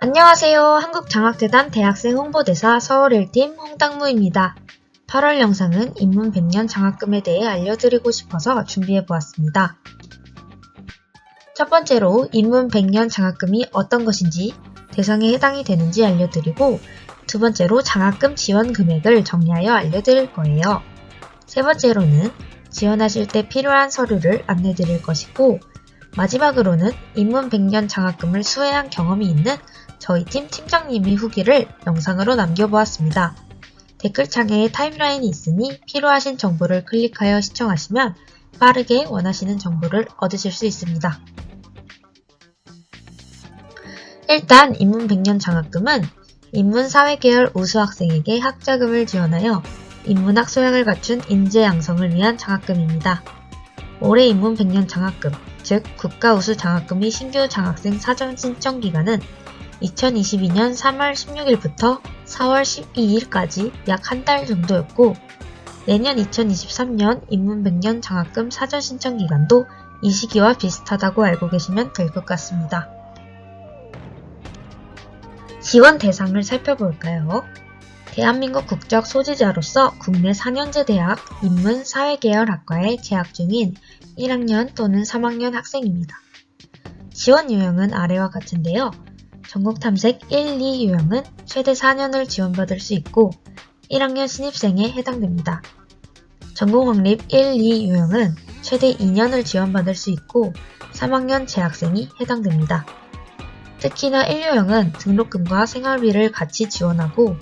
안녕하세요. 한국장학재단 대학생 홍보대사 서울 1팀 홍당무입니다. 8월 영상은 입문 100년 장학금에 대해 알려드리고 싶어서 준비해보았습니다. 첫 번째로 입문 100년 장학금이 어떤 것인지, 대상에 해당이 되는지 알려드리고, 두 번째로 장학금 지원 금액을 정리하여 알려드릴 거예요. 세 번째로는 지원하실 때 필요한 서류를 안내드릴 것이고, 마지막으로는 입문 100년 장학금을 수혜한 경험이 있는 저희 팀 팀장님의 후기를 영상으로 남겨보았습니다. 댓글창에 타임라인이 있으니 필요하신 정보를 클릭하여 시청하시면 빠르게 원하시는 정보를 얻으실 수 있습니다. 일단 입문 100년 장학금은 인문사회계열 우수학생에게 학자금을 지원하여 인문학 소양을 갖춘 인재 양성을 위한 장학금입니다. 올해 입문 100년 장학금, 즉 국가우수 장학금의 신규 장학생 사전 신청 기간은 2022년 3월 16일부터 4월 12일까지 약 한 달 정도였고, 내년 2023년 입문 100년 장학금 사전 신청 기간도 이 시기와 비슷하다고 알고 계시면 될 것 같습니다. 지원 대상을 살펴볼까요? 대한민국 국적 소지자로서 국내 4년제 대학 인문사회계열학과에 재학 중인 1학년 또는 3학년 학생입니다. 지원 유형은 아래와 같은데요. 전공탐색 1, 2 유형은 최대 4년을 지원받을 수 있고 1학년 신입생에 해당됩니다. 전공확립 1, 2 유형은 최대 2년을 지원받을 수 있고 3학년 재학생이 해당됩니다. 특히나 1유형은 등록금과 생활비를 같이 지원하고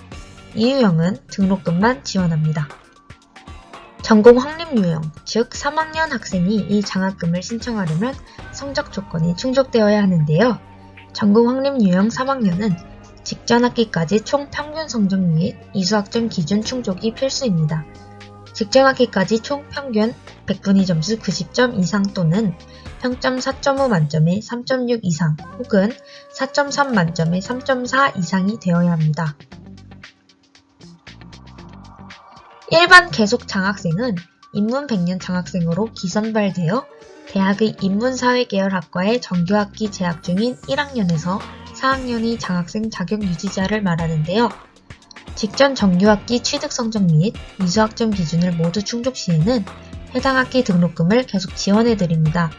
2유형은 등록금만 지원합니다. 전공 확립 유형, 즉 3학년 학생이 이 장학금을 신청하려면 성적 조건이 충족되어야 하는데요. 전공 확립 유형 3학년은 직전 학기까지 총 평균 성적 및 이수학점 기준 충족이 필수입니다. 직전 학기까지 총 평균 100분위 점수 90점 이상 또는 평점 4.5 만점에 3.6 이상 혹은 4.3 만점에 3.4 이상이 되어야 합니다. 일반 계속 장학생은 입문 100년 장학생으로 기선발되어 대학의 인문사회계열학과에 정규학기 재학 중인 1학년에서 4학년의 장학생 자격 유지자를 말하는데요. 직전 정규학기 취득 성적 및 이수학점 기준을 모두 충족 시에는 해당 학기 등록금을 계속 지원해드립니다.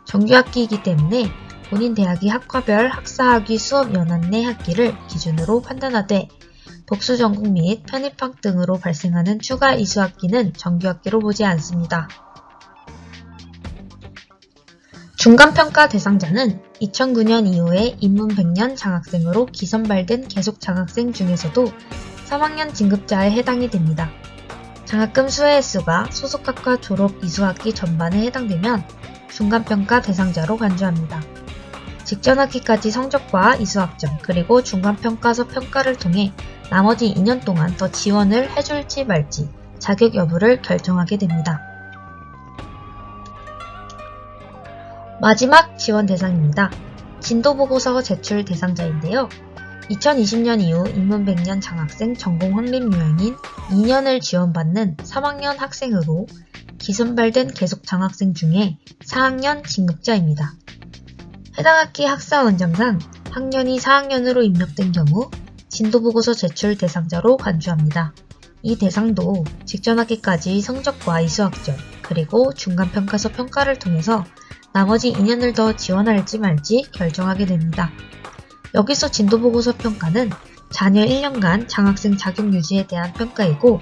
정규학기이기 때문에 본인 대학이 학과별 학사학위 수업 연한 내 학기를 기준으로 판단하되 복수 전공 및 편입학 등으로 발생하는 추가 이수학기는 정규학기로 보지 않습니다. 중간평가 대상자는 2009년 이후에 입문 100년 장학생으로 기선발된 계속 장학생 중에서도 3학년 진급자에 해당이 됩니다. 장학금 수혜 횟수가 소속학과 졸업 이수학기 전반에 해당되면 중간평가 대상자로 간주합니다. 직전 학기까지 성적과 이수학점 그리고 중간평가서 평가를 통해 나머지 2년 동안 더 지원을 해줄지 말지 자격 여부를 결정하게 됩니다. 마지막 지원 대상입니다. 진도보고서 제출 대상자인데요. 2020년 이후 입문 100년 장학생 전공 확립 유형인 2년을 지원받는 3학년 학생으로 기선발된 계속 장학생 중에 4학년 진급자입니다. 해당 학기 학사원장상 학년이 4학년으로 입력된 경우 진도보고서 제출 대상자로 간주합니다. 이 대상도 직전 학기까지 성적과 이수학점 그리고 중간평가서 평가를 통해서 나머지 2년을 더 지원할지 말지 결정하게 됩니다. 여기서 진도보고서 평가는 자녀 1년간 장학생 자격 유지에 대한 평가이고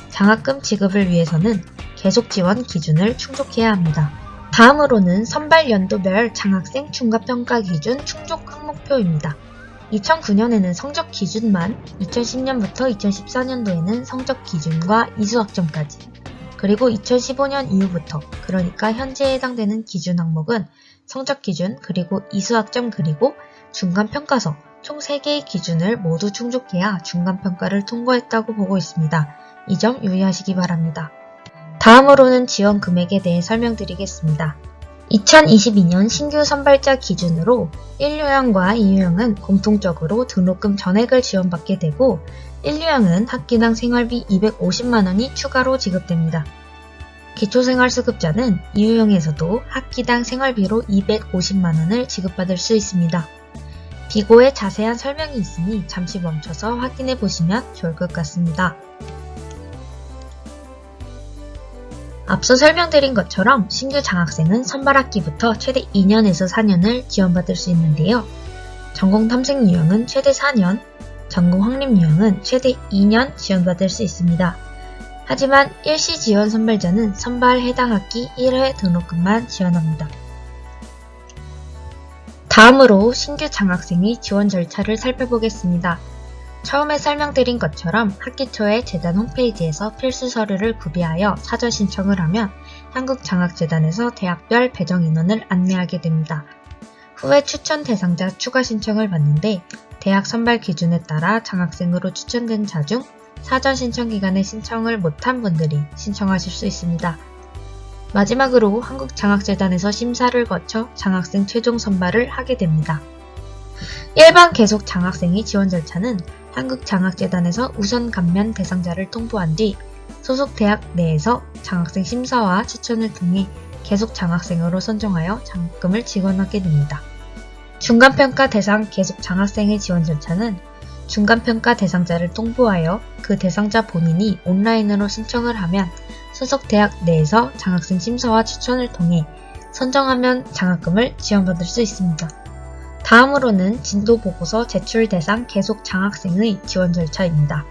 장학금 지급을 위해서는 계속 지원 기준을 충족해야 합니다. 다음으로는 선발 연도별 장학생 중간평가 기준 충족 항목표입니다. 2009년에는 성적 기준만, 2010년부터 2014년도에는 성적 기준과 이수학점까지, 그리고 2015년 이후부터, 그러니까 현재에 해당되는 기준 항목은 성적 기준, 그리고 이수학점, 그리고 중간평가서 총 3개의 기준을 모두 충족해야 중간평가를 통과했다고 보고 있습니다. 이 점 유의하시기 바랍니다. 다음으로는 지원 금액에 대해 설명드리겠습니다. 2022년 신규 선발자 기준으로 1유형과 2유형은 공통적으로 등록금 전액을 지원받게 되고 1유형은 학기당 생활비 250만원이 추가로 지급됩니다. 기초생활수급자는 2유형에서도 학기당 생활비로 250만원을 지급받을 수 있습니다. 비고에 자세한 설명이 있으니 잠시 멈춰서 확인해 보시면 좋을 것 같습니다. 앞서 설명드린 것처럼 신규 장학생은 선발학기부터 최대 2년에서 4년을 지원받을 수 있는데요. 전공 탐색 유형은 최대 4년, 전공 확립 유형은 최대 2년 지원받을 수 있습니다. 하지만 일시 지원 선발자는 선발 해당 학기 1회 등록금만 지원합니다. 다음으로 신규 장학생의 지원 절차를 살펴보겠습니다. 처음에 설명드린 것처럼 학기 초에 재단 홈페이지에서 필수 서류를 구비하여 사전 신청을 하면 한국장학재단에서 대학별 배정 인원을 안내하게 됩니다. 후에 추천 대상자 추가 신청을 받는데 대학 선발 기준에 따라 장학생으로 추천된 자 중 사전 신청 기간에 신청을 못한 분들이 신청하실 수 있습니다. 마지막으로 한국장학재단에서 심사를 거쳐 장학생 최종 선발을 하게 됩니다. 일반 계속 장학생의 지원 절차는 한국장학재단에서 우선 감면 대상자를 통보한 뒤 소속 대학 내에서 장학생 심사와 추천을 통해 계속 장학생으로 선정하여 장학금을 지원하게 됩니다. 중간평가 대상 계속 장학생의 지원 절차는 중간평가 대상자를 통보하여 그 대상자 본인이 온라인으로 신청을 하면 소속 대학 내에서 장학생 심사와 추천을 통해 선정하면 장학금을 지원받을 수 있습니다. 다음으로는 진도보고서 제출 대상 계속 장학생의 지원 절차입니다.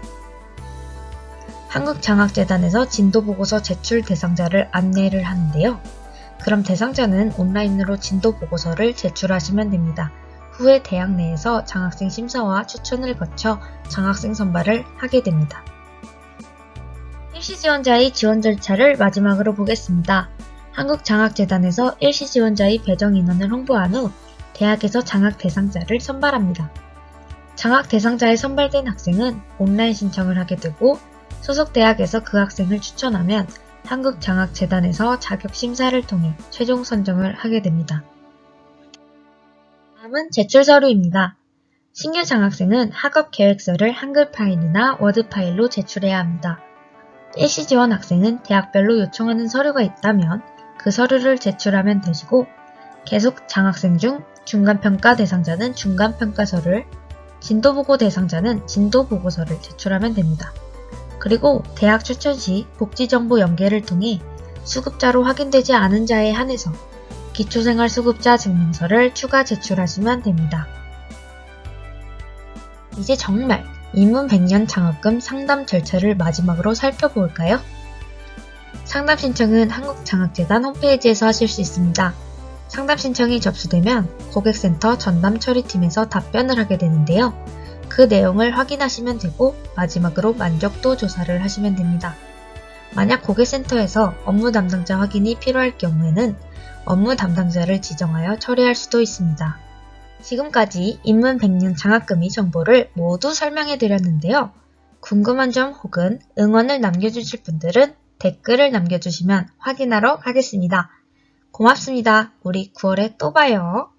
한국장학재단에서 진도보고서 제출 대상자를 안내를 하는데요. 그럼 대상자는 온라인으로 진도보고서를 제출하시면 됩니다. 후에 대학 내에서 장학생 심사와 추천을 거쳐 장학생 선발을 하게 됩니다. 일시 지원자의 지원 절차를 마지막으로 보겠습니다. 한국장학재단에서 일시 지원자의 배정 인원을 홍보한 후 대학에서 장학 대상자를 선발합니다. 장학 대상자에 선발된 학생은 온라인 신청을 하게 되고 소속 대학에서 그 학생을 추천하면 한국장학재단에서 자격 심사를 통해 최종 선정을 하게 됩니다. 다음은 제출 서류입니다. 신규 장학생은 학업 계획서를 한글 파일이나 워드 파일로 제출해야 합니다. 일시 지원 학생은 대학별로 요청하는 서류가 있다면 그 서류를 제출하면 되시고 계속 장학생 중 중간평가 대상자는 중간평가서를, 진도보고 대상자는 진도보고서를 제출하면 됩니다. 그리고 대학 추천 시 복지정보 연계를 통해 수급자로 확인되지 않은 자에 한해서 기초생활수급자 증명서를 추가 제출하시면 됩니다. 이제 정말 인문 100년 장학금 상담 절차를 마지막으로 살펴볼까요? 상담 신청은 한국장학재단 홈페이지에서 하실 수 있습니다. 상담 신청이 접수되면 고객센터 전담 처리팀에서 답변을 하게 되는데요. 그 내용을 확인하시면 되고 마지막으로 만족도 조사를 하시면 됩니다. 만약 고객센터에서 업무 담당자 확인이 필요할 경우에는 업무 담당자를 지정하여 처리할 수도 있습니다. 지금까지 인문 100년 장학금의 정보를 모두 설명해 드렸는데요. 궁금한 점 혹은 응원을 남겨주실 분들은 댓글을 남겨주시면 확인하러 가겠습니다. 고맙습니다. 우리 9월에 또 봐요.